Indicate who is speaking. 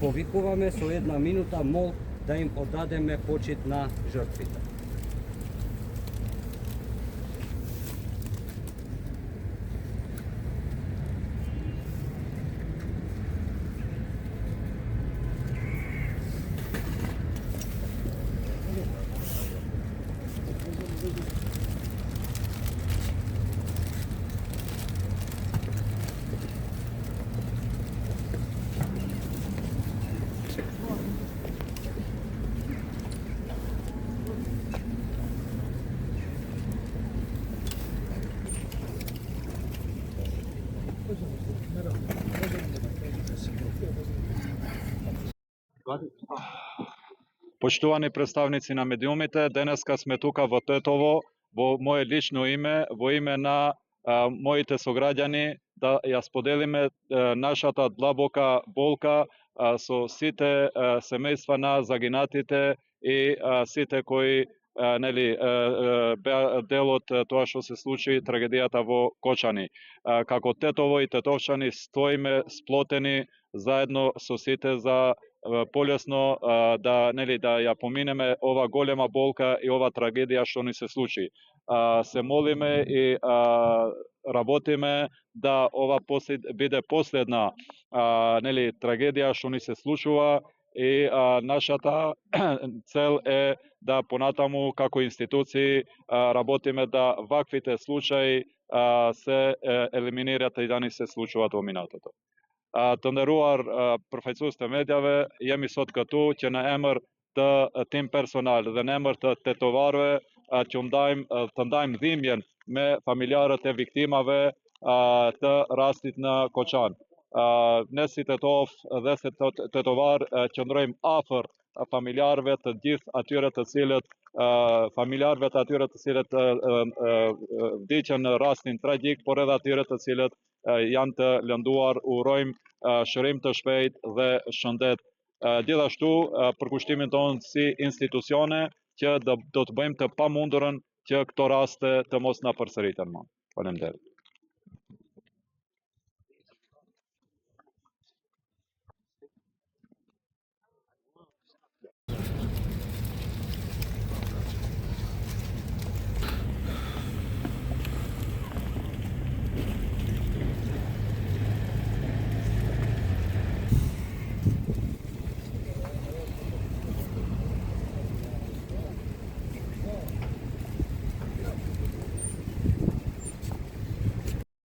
Speaker 1: Повикуваме со 1 минута мол да им одадеме почит на жртвите.
Speaker 2: Поштувани представници на медиумите, денеска сме тука во Тетово во мое лично име, во име на моите сограѓани, да ја споделиме нашата длабока болка со сите семејства на загинатите и сите кои беа дел од тоа што се случи трагедијата во Кочани. Како Тетово и тетовчани стоиме сплотени заедно со сите за полесно да ја поминеме ова голема болка и ова трагедија што ни се случи. Се молиме и работиме да ова биде последна трагедија што ни се случува и нашата цел е да понатаму како институции работиме да ваквите случаи се елиминират и да ни се случуваат во минатото. Të nderuar përfaqësues të medjave, jemi sot këtu që në emër të tim personal dhe në emër të tetovarëve që të ndajmë dhimbjen me familjarët e viktimave të rastit në Koçan. Ne si tetov dhe si tetovar qëndrojmë afër familjarëve të gjithë atyre të cilët vdiqën në rastin tragjik, por edhe atyre të cilët janë të lënduar. Urojmë shërim të shpejt dhe shëndet. Gjithashtu përkushtimin tonë si institucione që do të bëjmë të pamundurën që këto raste të mos na përsëriten më. Faleminderit.